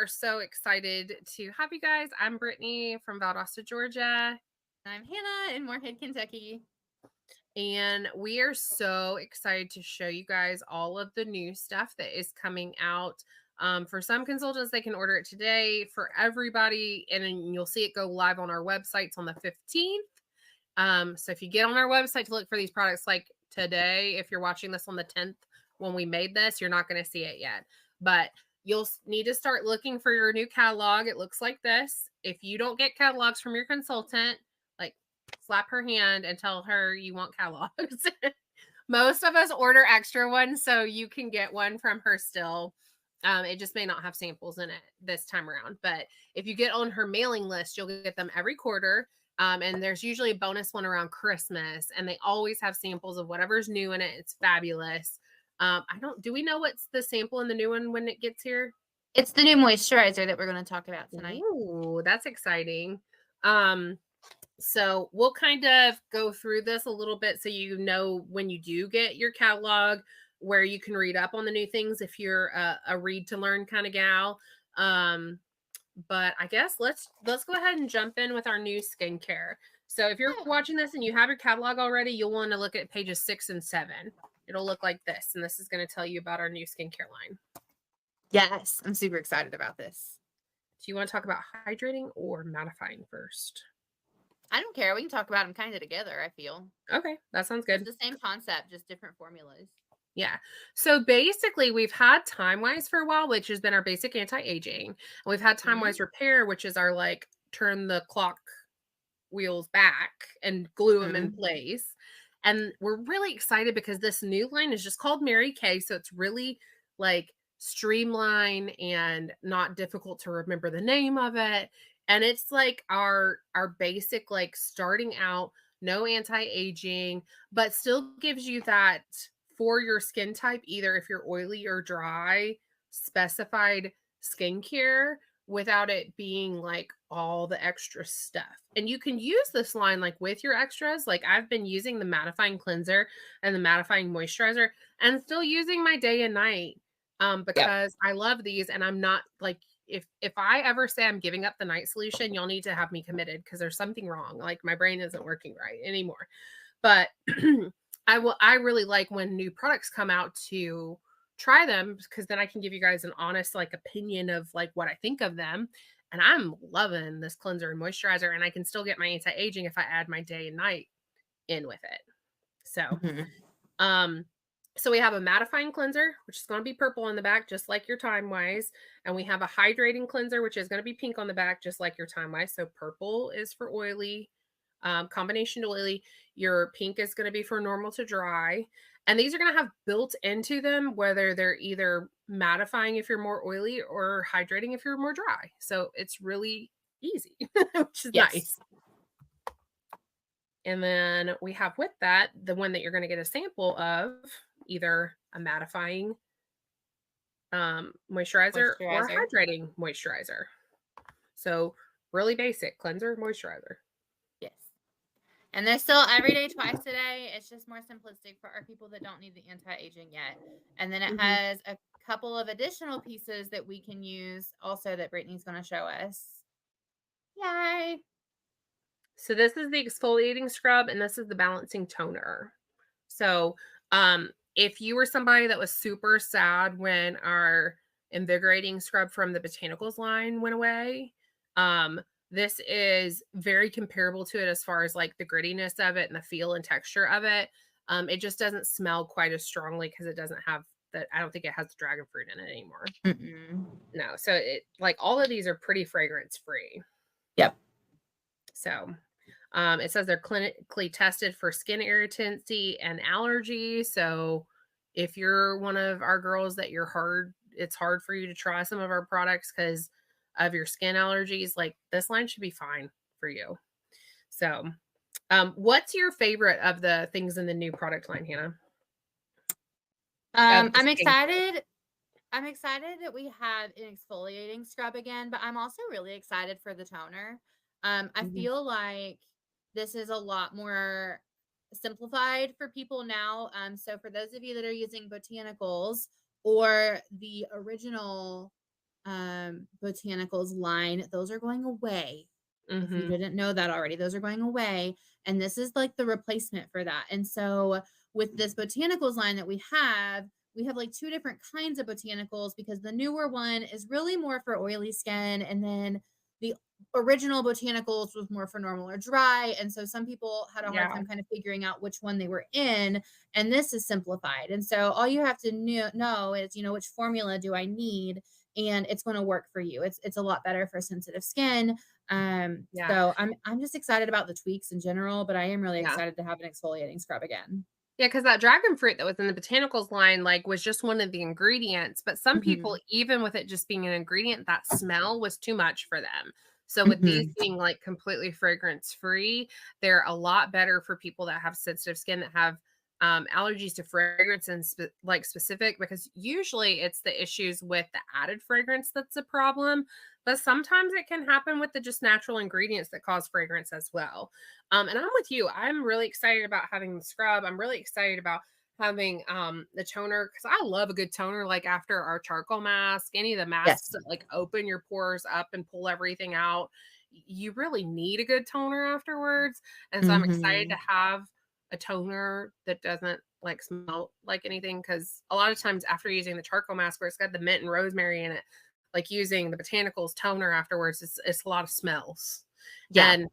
are so excited to have you guys. I'm Brittany from Valdosta, Georgia, I'm Hannah in Moorhead, Kentucky. and we are so excited to show you guys all of the new stuff that is coming out. For some consultants, they can order it today. For everybody, and then you'll see it go live on our websites on the 15th. So if you get on our website to look for these products like today, if you're watching this on the 10th when we made this, you're not going to see it yet. But you'll need to start looking for your new catalog. It looks like this. If you don't get catalogs from your consultant, like slap her hand and tell her you want catalogs. Most of us order extra ones, so you can get one from her still. It just may not have samples in it this time around. But if you get on her mailing list, you'll get them every quarter. And there's usually a bonus one around Christmas, and they always have samples of whatever's new in it. It's fabulous. Do we know what's the sample in the new one when it gets here? It's the new moisturizer that we're going to talk about tonight. Ooh, that's exciting. So we'll kind of go through this a little bit so you know when you do get your catalog where you can read up on the new things if you're a read to learn kind of gal. But I guess let's go ahead and jump in with our new skincare. So if you're watching this and you have your catalog already, you'll want to look at pages 6 and 7. It'll look like this, and this is going to tell you about our new skincare line. Yes, I'm super excited about this. Do you want to talk about hydrating or mattifying first? I don't care. We can talk about them kind of together, I feel. Okay, that sounds good. It's the same concept, just different formulas. Yeah. So basically, we've had Time Wise for a while, which has been our basic anti-aging. And we've had Time Wise Repair, which is our like turn the clock wheels back and glue them in place. And we're really excited because this new line is just called Mary Kay. So it's really like streamlined and not difficult to remember the name of it. And it's like our basic, like starting out, no anti-aging, but still gives you that for your skin type, either if you're oily or dry, specified skincare without it being like all the extra stuff. And you can use this line like with your extras. Like I've been using the mattifying cleanser and the mattifying moisturizer and still using my day and night because I love these, and I'm not like if I ever say I'm giving up the night solution, you'll need to have me committed because there's something wrong. Like my brain isn't working right anymore. But I really like when new products come out to try them because then I can give you guys an honest like opinion of like what I think of them. And I'm loving this cleanser and moisturizer, and I can still get my anti-aging if I add my day and night in with it. So, so we have a mattifying cleanser, which is going to be purple on the back, just like your Time Wise. And we have a hydrating cleanser, which is going to be pink on the back, just like your Time Wise. So purple is for oily, combination to oily. Your pink is going to be for normal to dry. And these are going to have built into them, whether they're either mattifying if you're more oily or hydrating if you're more dry. So it's really easy, which is nice. And then we have with that, the one that you're going to get a sample of, either a mattifying moisturizer or a hydrating moisturizer. So really basic cleanser, moisturizer. Yes. And they're still every day, twice a day. It's just more simplistic for our people that don't need the anti-aging yet. And then it has a couple of additional pieces that we can use also that Brittany's going to show us. Yay. So this is the exfoliating scrub, and this is the balancing toner. So if you were somebody that was super sad when our invigorating scrub from the Botanicals line went away, this is very comparable to it as far as like the grittiness of it and the feel and texture of it. It just doesn't smell quite as strongly because it doesn't have that. I don't think it has the dragon fruit in it anymore. No. So it like all of these are pretty fragrance free. Yep. So it says they're clinically tested for skin irritancy and allergy. So if you're one of our girls that it's hard for you to try some of our products because of your skin allergies, like this line should be fine for you. So what's your favorite of the things in the new product line, Hannah? I'm excited. I'm excited that we have an exfoliating scrub again, but I'm also really excited for the toner. I feel like this is a lot more simplified for people now. So for those of you that are using Botanicals or the original botanicals line, those are going away. If you Mhm. didn't know that already, those are going away, and this is like the replacement for that. And so with this botanicals line that we have like two different kinds of botanicals because the newer one is really more for oily skin, and then the original botanicals was more for normal or dry. And so some people had a hard Yeah. time kind of figuring out which one they were in, and this is simplified. And so all you have to know is, which formula do I need, and it's going to work for you. It's a lot better for sensitive skin. Yeah. So I'm just excited about the tweaks in general, but I am really Yeah. excited to have an exfoliating scrub again. Yeah, because that dragon fruit that was in the botanicals line, like, was just one of the ingredients, but some people, Mhm. even with it just being an ingredient, that smell was too much for them. So with these Mhm. being, like, completely fragrance free, they're a lot better for people that have sensitive skin, that have, allergies to fragrance and specific, because usually it's the issues with the added fragrance that's a problem, but sometimes it can happen with the just natural ingredients that cause fragrance as well. And I'm with you. I'm really excited about having the scrub. I'm really excited about having the toner, because I love a good toner, like after our charcoal mask, any of the masks Yes. that like open your pores up and pull everything out. You really need a good toner afterwards. And so I'm excited to Mhm. have a toner that doesn't like smell like anything, because a lot of times after using the charcoal mask where it's got the mint and rosemary in it, like using the botanicals toner afterwards, it's a lot of smells. Yeah. And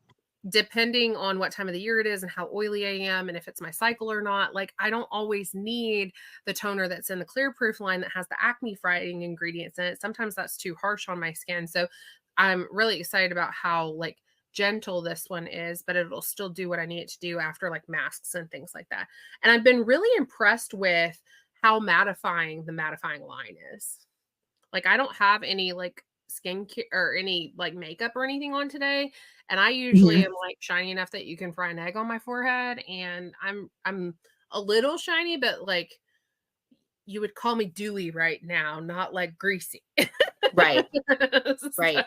depending on what time of the year it is and how oily I am and if it's my cycle or not, like, I don't always need the toner that's in the Clear Proof line that has the acne fighting ingredients in it. Sometimes that's too harsh on my skin. So I'm really excited about how like gentle this one is, but it'll still do what I need it to do after like masks and things like that. And I've been really impressed with how mattifying the mattifying line is. Like, I don't have any, like, skincare or any, like, makeup or anything on today, and I usually Mhm. am, like, shiny enough that you can fry an egg on my forehead, and I'm a little shiny, but, like, you would call me dewy right now, not, like, greasy. Right. So Right.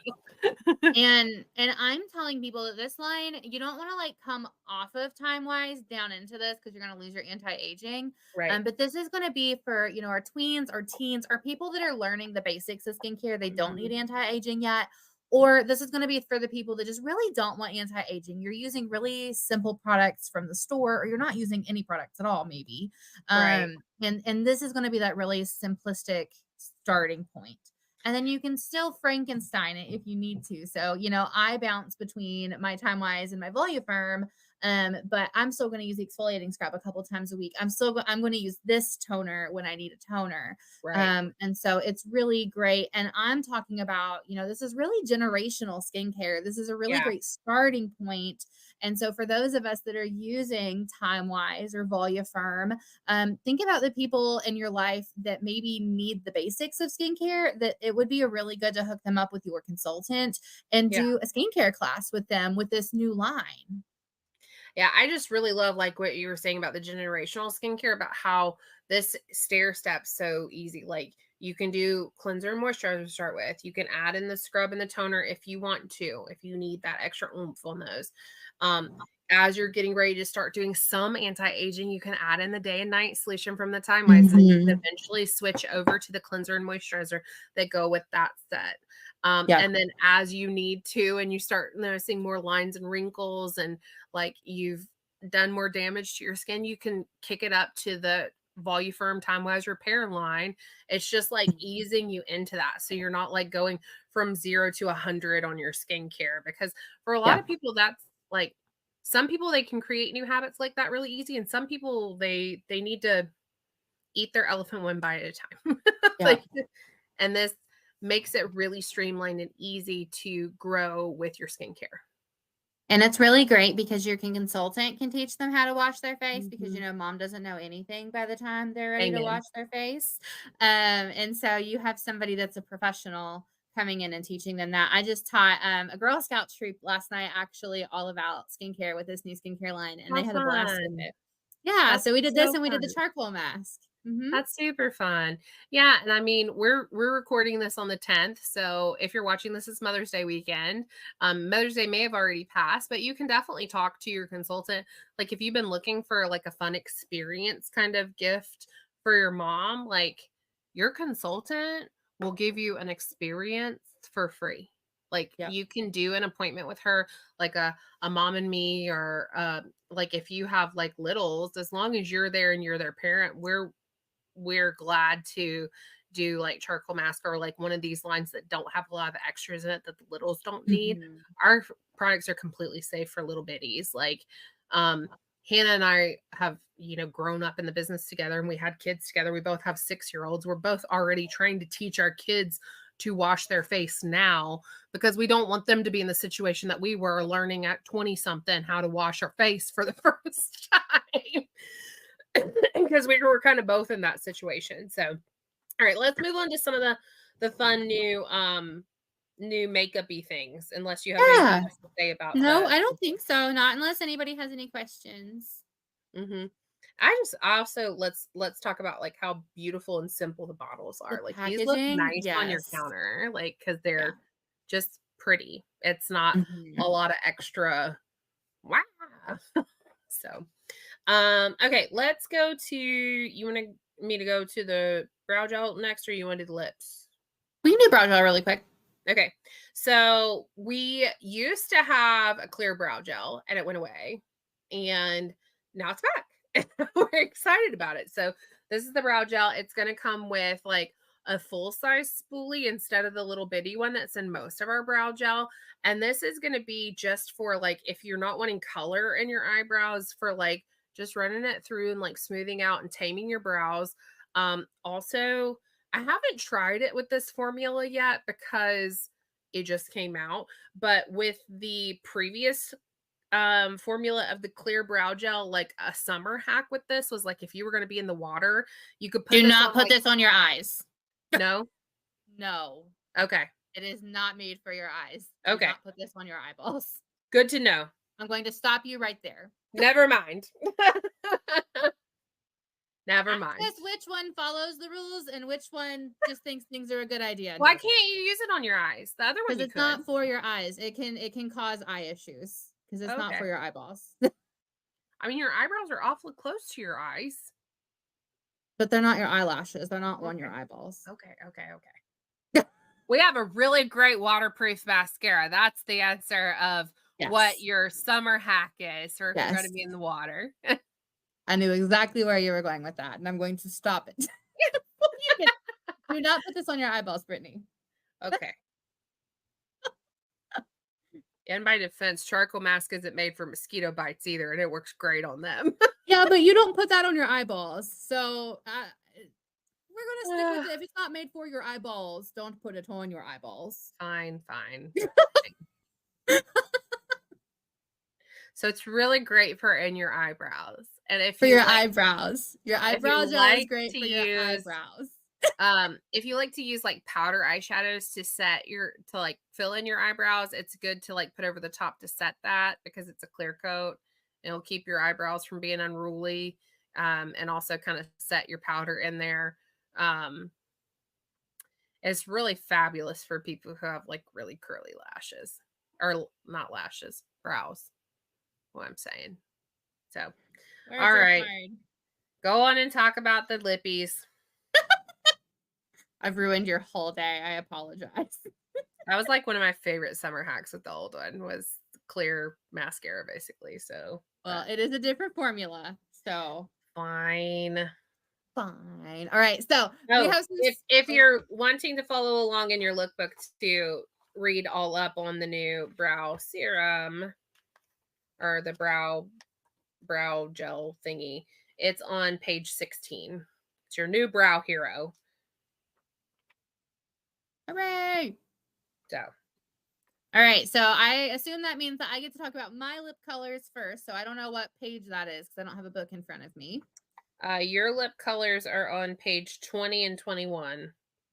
And I'm telling people that this line, you don't want to like come off of time wise down into this because you're going to lose your anti-aging. Right. But this is going to be for, our tweens or teens or people that are learning the basics of skincare. They don't Mhm. need anti-aging yet. Or this is going to be for the people that just really don't want anti-aging. You're using really simple products from the store, or you're not using any products at all, maybe. Right. And this is going to be that really simplistic starting point. And then you can still Frankenstein it if you need to. So, I bounce between my Time Wise and my Volufarm, but I'm still going to use the exfoliating scrub a couple times a week. I'm going to use this toner when I need a toner. Right. And so it's really great. And I'm talking about, this is really generational skincare. This is a really Yeah. great starting point. And so for those of us that are using Time Wise or Volufarm, think about the people in your life that maybe need the basics of skincare, that it would be a really good to hook them up with your consultant and Yeah. do a skincare class with them with this new line. Yeah, I just really love like what you were saying about the generational skincare, about how this stair steps so easy. Like, you can do cleanser and moisturizer to start with. You can add in the scrub and the toner if you want to, if you need that extra oomph on those. Um, as you're getting ready to start doing some anti-aging, you can add in the day and night solution from the Time Wise, and then you can Mhm. eventually switch over to the cleanser and moisturizer that go with that set. Yeah. And then as you need to, and you start noticing more lines and wrinkles, and like you've done more damage to your skin, you can kick it up to the Volufarm Time Wise Repair line. It's just like easing you into that. So you're not like going from 0 to 100 on your skincare, because for a lot Yeah. of people, that's like, some people, they can create new habits like that really easy. And some people, they need to eat their elephant one bite at a time. Yeah. Like, and this makes it really streamlined and easy to grow with your skincare. And it's really great because your consultant can teach them how to wash their face because, Mhm. mom doesn't know anything by the time they're ready to Amen. wash their face. And so you have somebody that's a professional coming in and teaching them that. I just taught a Girl Scout troop last night, actually, all about skincare with this new skincare line, and How they had a blast with fun. it. Yeah. That's So we did this so and we did the fun. charcoal mask. Hmm. That's super fun. Yeah, and I mean, we're recording this on the 10th, so if you're watching this, it's Mother's Day weekend. Mother's Day may have already passed, but you can definitely talk to your consultant. Like, if you've been looking for like a fun experience kind of gift for your mom, like, your consultant will give you an experience for free. Like, Yep. you can do an appointment with her, like a mom and me, or like if you have like littles, as long as you're there and you're their parent, we're glad to do like charcoal mask or like one of these lines that don't have a lot of extras in it that the littles don't need. Mhm. Our products are completely safe for little bitties. Like, um, Hannah and I have, grown up in the business together and we had kids together. We both have 6-year-olds. We're both already trying to teach our kids to wash their face now because we don't want them to be in the situation that we were learning at 20 something how to wash our face for the first time. Because we were kind of both in that situation. So, all right, let's move on to some of the fun new makeup-y things, unless you have anything Yeah. else to say about No, the. I don't think so. Not unless anybody has any questions. Mhm. I also let's talk about like how beautiful and simple the bottles The are. Like these look packaging, nice on your yes. counter, like because Yeah. they're just pretty. It's not a Mhm. lot of extra. Wow. So, okay, let's go to. You want me to go to the brow gel next, or you want to do the lips? We can do brow gel really quick. Okay, so we used to have a clear brow gel, and it went away, and now it's back. We're excited about it. So this is the brow gel. It's going to come with like a full size spoolie instead of the little bitty one that's in most of our brow gel. And this is going to be just for like if you're not wanting color in your eyebrows, for like just running it through and like smoothing out and taming your brows. Also, I haven't tried it with this formula yet because it just came out, but with the previous formula of the clear brow gel, like a summer hack with this was like if you were going to be in the water, you could put Do this not on put like. this on your eyes. No. No. Okay. It is not made for your eyes. Do Okay, not put this on your eyeballs. good to know. I'm going to stop you right there. Never mind. Never Ask mind. us which one follows the rules and which one just thinks things are a good idea. Why can't you use it on your eyes? The other one Because you it's could. not for your eyes. It can cause eye issues because it's not Okay. for your eyeballs. I mean, your eyebrows are awfully close to your eyes. But they're not your eyelashes. They're not on Okay. your eyeballs. Okay. We have a really great waterproof mascara. That's the answer of what Yes. your summer hack is for if you're going to Yes. be in the water. I knew exactly where you were going with that, and I'm going to stop it. Do not put this on your eyeballs, Brittany. Okay. In my defense, charcoal mask isn't made for mosquito bites either, and it works great on them. Yeah, but you don't put that on your eyeballs. So we're gonna stick with it. If it's not made for your eyeballs, don't put it on your eyeballs. Fine. So it's really great for in your eyebrows. And if For you your like, eyebrows. Your eyebrow gel is great for your eyebrows. if you like to use like powder eyeshadows to like fill in your eyebrows, it's good to like put over the top to set that because it's a clear coat. It'll keep your eyebrows from being unruly, and also kind of set your powder in there. It's really fabulous for people who have like really curly lashes, or not lashes, brows. What I'm saying. So, all right, go on and talk about the lippies. I've ruined your whole day. I apologize. That was like one of my favorite summer hacks with the old one was clear mascara, basically. So, Well, it is a different formula. So fine. fine. All right. So we Oh, have some if you're wanting to follow along in your lookbook to read all up on the new brow serum or the brow gel thingy, it's on page 16. It's your new brow hero. hooray. So, All right. So I assume that means that I get to talk about my lip colors first. So I don't know what page that is because I don't have a book in front of me. your lip colors are on page 20 and 21.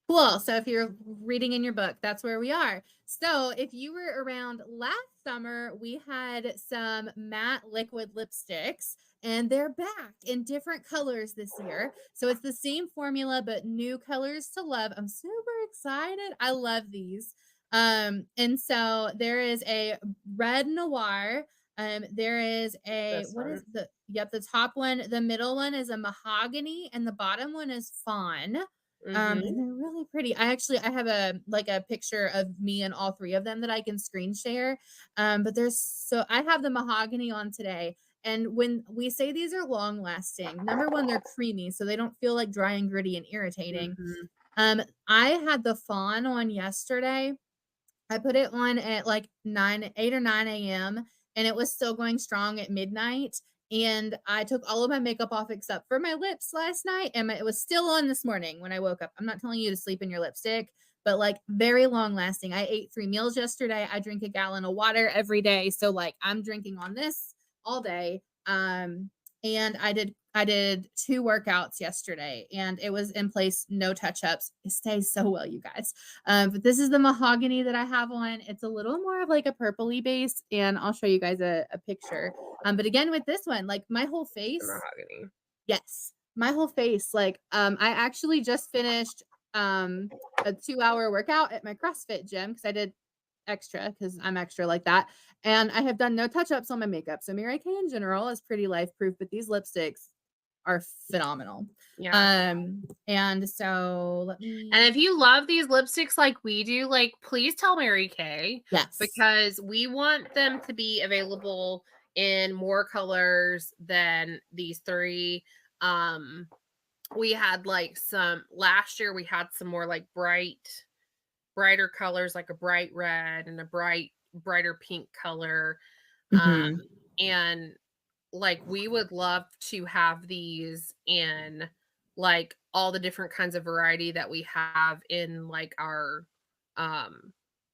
Cool. So if you're reading in your book, that's where we are. So if you were around last summer, we had some matte liquid lipsticks and they're back in different colors this year. So it's the same formula, but new colors to love. I'm super excited. I love these. And so there is a red noir. There is a, This what is one. the top one? The middle one is a mahogany and the bottom one is fawn. And they're really pretty. I have a picture of me and all three of them that I can screen share. But I have the mahogany on today. And when we say these are long lasting, number one, they're creamy, so they don't feel like dry and gritty and irritating. Mhm. I had the fawn on yesterday. I put it on at like 8 or 9 a.m. and it was still going strong at midnight. And I took all of my makeup off except for my lips last night, and it was still on this morning when I woke up. I'm not telling you to sleep in your lipstick, but like very long lasting. I ate 3 meals yesterday. I drink a gallon of water every day. So like I'm drinking on this all day. And I did 2 workouts yesterday and it was in place, no touch-ups. It stays so well, you guys. But this is the mahogany that I have on. It's a little more of like a purpley base, and I'll show you guys a picture. But again, with this one, like my whole The face, mahogany. yes, my whole face, like I actually just finished a 2-hour workout at my CrossFit gym because I did extra because I'm extra like that. And I have done no touch-ups on my makeup. So Mary Kay in general is pretty life proof, but these lipsticks are phenomenal. Yeah. And so let And me if you love these lipsticks like we do, like please tell Mary Kay yes. because we want them to be available in more colors than these 3. We had like some last year we had some more like brighter colors, like a bright red and a brighter pink color. Mhm. And like we would love to have these in like all the different kinds of variety that we have in like our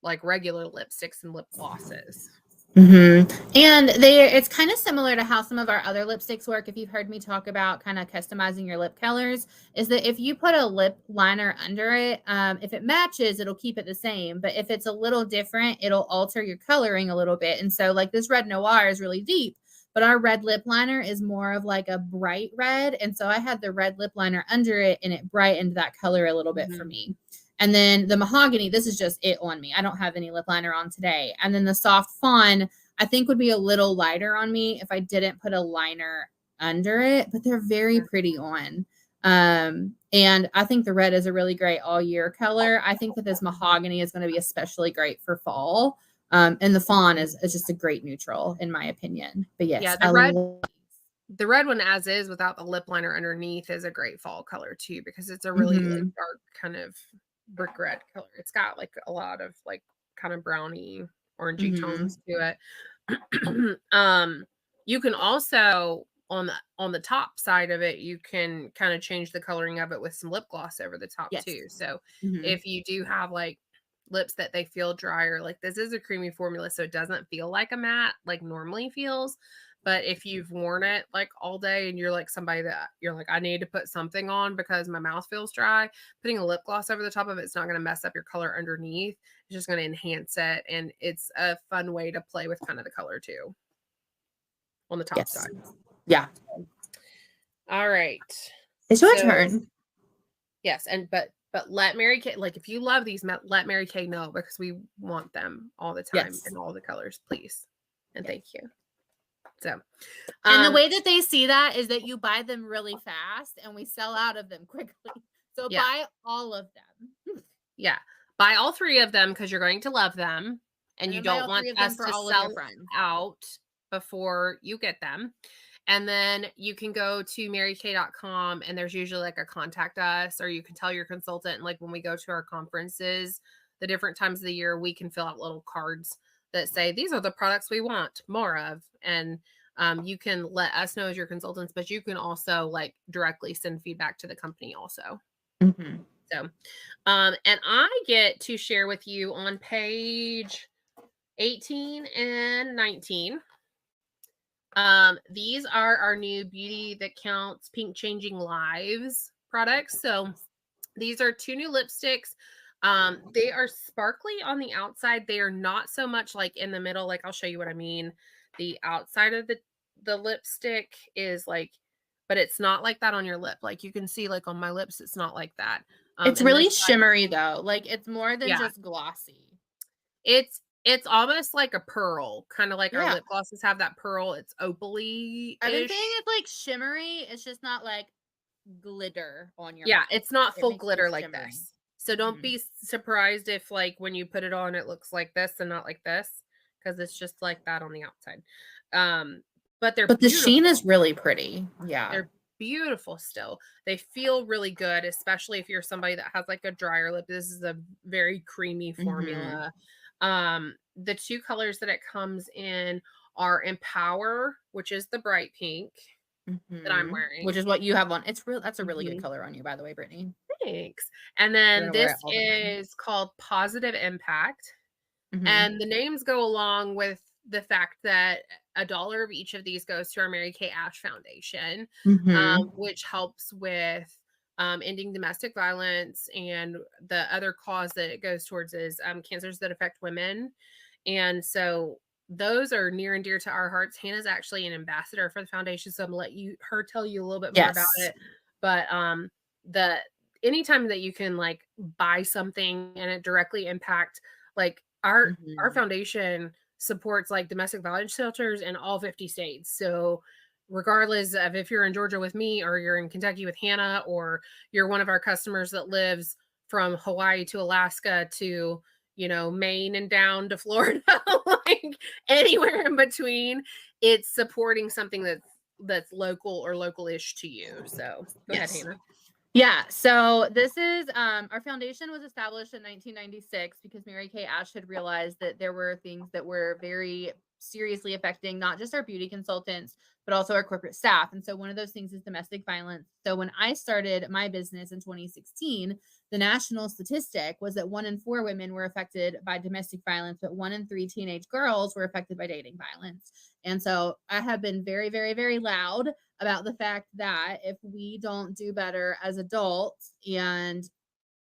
like regular lipsticks and lip glosses. And it's kind of similar to how some of our other lipsticks work. If you've heard me talk about kind of customizing your lip colors, is that if you put a lip liner under it, if it matches, it'll keep it the same. But if it's a little different, it'll alter your coloring a little bit. And so, like this red noir is really deep, but our red lip liner is more of like a bright red. And so I had the red lip liner under it, and it brightened that color a little bit for me. And then the mahogany, this is just it on me. I don't have any lip liner on today. And then the soft fawn, I think would be a little lighter on me if I didn't put a liner under it, but they're very pretty on. And I think the red is a really great all year color. I think that this mahogany is going to be especially great for fall. And the fawn is just a great neutral in my opinion. But yes, Yeah, the red one as is without the lip liner underneath is a great fall color too because it's a really like dark kind of brick red color. It's got like a lot of like kind of browny orangey tones to it. You can also on the top side of it, you can kind of change the coloring of it with some lip gloss over the top too. So if you do have like lips that they feel drier, like this is a creamy formula, so it doesn't feel like a matte like normally feels. But if you've worn it like all day and you're like somebody that you're like, I need to put something on because my mouth feels dry, putting a lip gloss over the top of it's not going to mess up your color underneath. It's just going to enhance it. And it's a fun way to play with kind of the color too on the top side. Yeah. All right. It's your turn. Yes. But let Mary Kay, like if you love these, let Mary Kay know because we want them all the time in all the colors, please. And thank you. So, and the way that they see that is that you buy them really fast and we sell out of them quickly. So buy all of them. Yeah. Buy all 3 of them because you're going to love them and you don't want us to sell out before you get them. And then you can go to marykay.com and there's usually like a contact us, or you can tell your consultant, like when we go to our conferences, the different times of the year, we can fill out little cards that say, these are the products we want more of. And you can let us know as your consultants, but you can also like directly send feedback to the company also. So, and I get to share with you on page 18 and 19. These are our new Beauty That Counts Pink Changing Lives products. So these are 2 new lipsticks. They are sparkly on the outside. They are not so much like in the middle. Like I'll show you what I mean. The outside of the lipstick is like, but it's not like that on your lip. Like you can see like on my lips, it's not like that. It's really shimmery though. Like it's more than just glossy. It's almost like a pearl, kind of like our lip glosses have that pearl. It's opaly. I've been saying it's like shimmery. It's just not like glitter on your Yeah, mouth. it's not It full makes you glitter like shimmery. this. So don't Mhm. be surprised if, like, when you put it on, it looks like this and not like this, because it's just like that on the outside. Um, but they're But the sheen is beautiful. really pretty. Yeah. They're beautiful still. They feel really good, especially if you're somebody that has, like, a drier lip. This is a very creamy Mhm. formula. The 2 colors that it comes in are Empower, which is the bright pink that I'm Mhm. Which wearing. is what you have on. That's a really good Mhm. color on you, by the way, Brittany. Thanks. And You're then gonna wear this it all the time. is called Positive Impact, Mhm. and the names go along with the fact that a dollar of each of these goes to our Mary Kay Ash Foundation, Mhm. which helps with ending domestic violence, and the other cause that it goes towards is cancers that affect women. And so those are near and dear to our hearts. Hannah's actually an ambassador for the foundation, so I'm gonna let her tell you a little bit more about Yes. it. But the anytime that you can, like, buy something and it directly impact, like, our Mhm. foundation supports, like, domestic violence shelters in all 50 states. So regardless of if you're in Georgia with me or you're in Kentucky with Hannah, or you're one of our customers that lives from Hawaii to Alaska to, Maine and down to Florida, like anywhere in between, it's supporting something that's local or local-ish to you. So go ahead, Yes. Hannah. Yeah, so this is our foundation was established in 1996 because Mary Kay Ash had realized that there were things that were very seriously affecting not just our beauty consultants but also our corporate staff. And so one of those things is domestic violence. So when I started my business in 2016, the national statistic was that 1 in 4 women were affected by domestic violence, but 1 in 3 teenage girls were affected by dating violence. And so I have been very, very, very loud about the fact that if we don't do better as adults and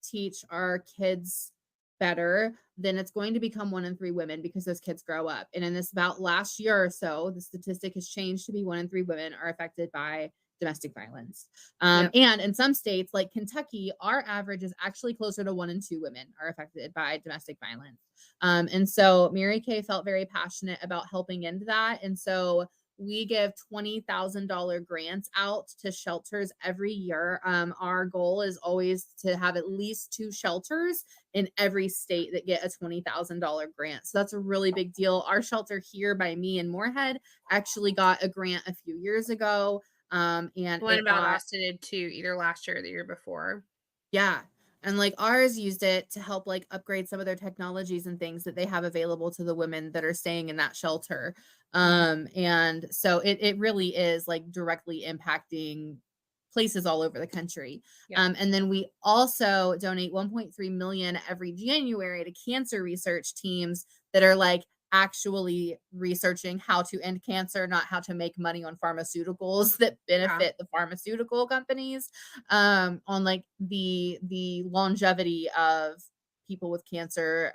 teach our kids better, then it's going to become 1 in 3 women because those kids grow up. And in this about last year or so, the statistic has changed to be 1 in 3 women are affected by domestic violence. Yep. And in some states like Kentucky, our average is actually closer to 1 in 2 women are affected by domestic violence. And so Mary Kay felt very passionate about helping into that. And so we give $20,000 grants out to shelters every year. Our goal is always to have at least 2 shelters in every state that get a $20,000 grant. So that's a really big deal. Our shelter here by me in Moorhead actually got a grant a few years ago. And What it about got Austin did too, either last year or the year before? yeah. And like ours used it to help like upgrade some of their technologies and things that they have available to the women that are staying in that shelter. Mhm. And so it really is like directly impacting places all over the country. Yep. And then we also donate 1.3 million every January to cancer research teams that are like actually researching how to end cancer, not how to make money on pharmaceuticals that Yeah. benefit the pharmaceutical companies, on like the longevity of people with cancer,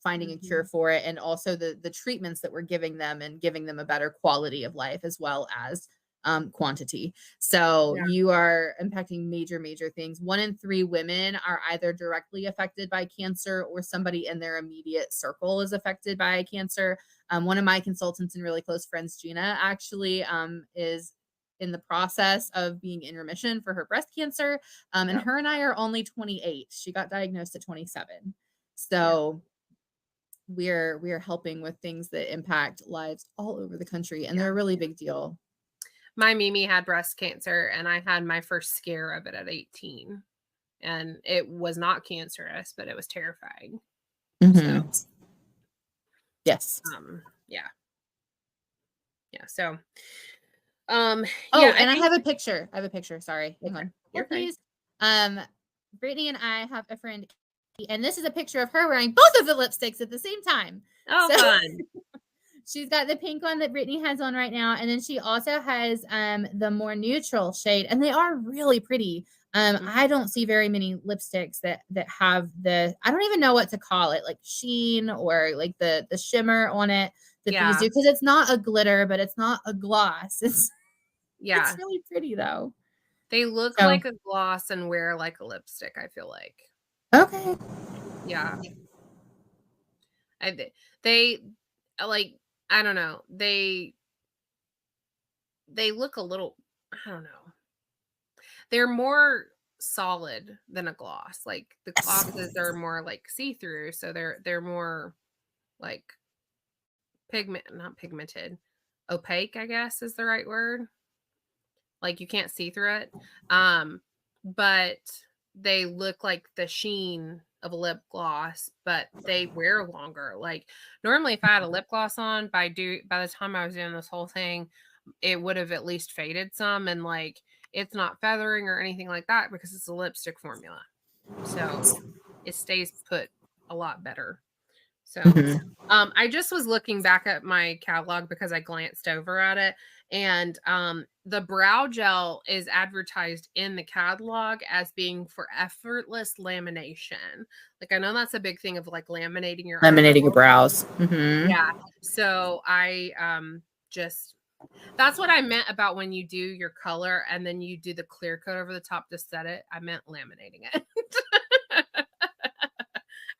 finding a cure Mhm. for it, and also the treatments that we're giving them and giving them a better quality of life as well as quantity. So Yeah. you are impacting major things. 1 in 3 women are either directly affected by cancer or somebody in their immediate circle is affected by cancer. One of my consultants and really close friends, Gina, actually is in the process of being in remission for her breast cancer. And Yep. her and I are only 28. She got diagnosed at 27. Yeah. So we're helping with things that impact lives all over the country, and Yeah. they're a really big deal. My Mimi had breast cancer, and I had my first scare of it at 18. And it was not cancerous, but it was terrifying. So, Mhm. Yes. yeah. Yeah. So, um, Oh, yeah, I and I think have a picture. I have a picture. Sorry. Hang okay. on. You're Hold, fine. please. Um, Brittany and I have a friend, and this is a picture of her wearing both of the lipsticks at the same time. Oh, So fun. she's got the pink one that Brittany has on right now, and then she also has the more neutral shade, and they are really pretty. Mhm. I don't see very many lipsticks that have the I don't even know what to call it, like sheen or like the shimmer on it that these Yeah. do because it's not a glitter, but it's not a gloss. It's Yeah. really pretty though. They look So like a gloss and wear like a lipstick, I feel like. okay. Yeah. I they like, I don't know. They look a little, I don't know. they're more solid than a gloss. Like the glosses are more like see-through, so they're more like not pigmented, opaque, I guess is the right word. Like you can't see through it. But they look like the sheen of a lip gloss, but they wear longer. Like normally if I had a lip gloss on by the time I was doing this whole thing, it would have at least faded some, and like it's not feathering or anything like that because it's a lipstick formula. So it stays put a lot better. So I just was looking back at my catalog because I glanced over at it, and the brow gel is advertised in the catalog as being for effortless lamination. Like I know that's a big thing of like laminating your brows. Mm-hmm. Yeah. So I just that's what I meant about when you do your color and then you do the clear coat over the top to set it. I meant laminating it.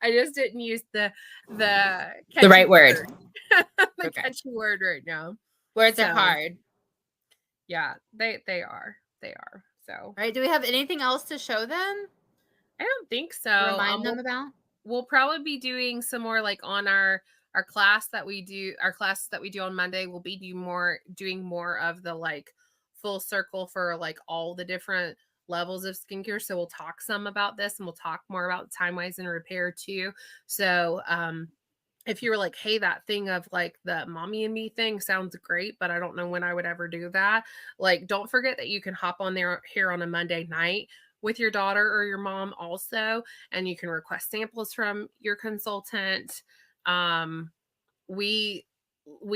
I just didn't use the right word. the catchy word right now. Words are hard. Yeah, they are. They are. So, all right. Do we have anything else to show them? I don't think so. Remind them about. We'll probably be doing some more like on our classes that we do on Monday. We'll be doing more of the like full circle for like all the different levels of skincare. So we'll talk some about this, and we'll talk more about Time Wise and Repair too. So if you were like, hey, that thing of like the mommy and me thing sounds great, but I don't know when I would ever do that. Like, don't forget that you can hop on there here on a Monday night with your daughter or your mom also, and you can request samples from your consultant. We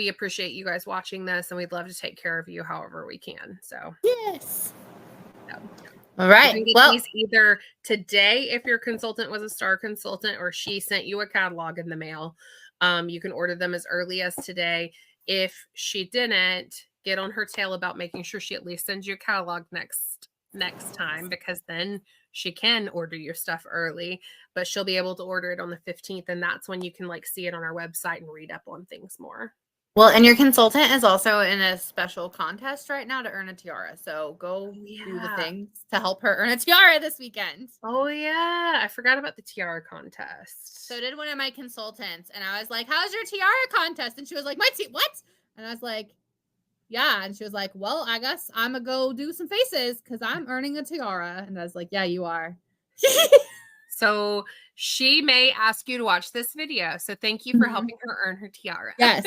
appreciate you guys watching this, and we'd love to take care of you however we can. So yes. So, all right. Well, either today if your consultant was a star consultant or she sent you a catalog in the mail. You can order them as early as today. If she didn't, get on her tail about making sure she at least sends you a catalog next time, because then she can order your stuff early, but she'll be able to order it on the 15th, and that's when you can like see it on our website and read up on things more. Well, and your consultant is also in a special contest right now to earn a tiara. So go do the things to help her earn a tiara this weekend. Oh, yeah. I forgot about the tiara contest. So did one of my consultants. And I was like, how's your tiara contest? And she was like, what? And I was like, yeah. And she was like, well, I guess I'm going to go do some faces because I'm earning a tiara. And I was like, yeah, you are. So she may ask you to watch this video. So thank you for helping her earn her tiara. Yes.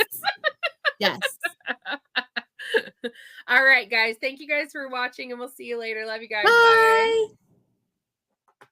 Yes. All right, guys. Thank you guys for watching, and we'll see you later. Love you guys. Bye. Bye.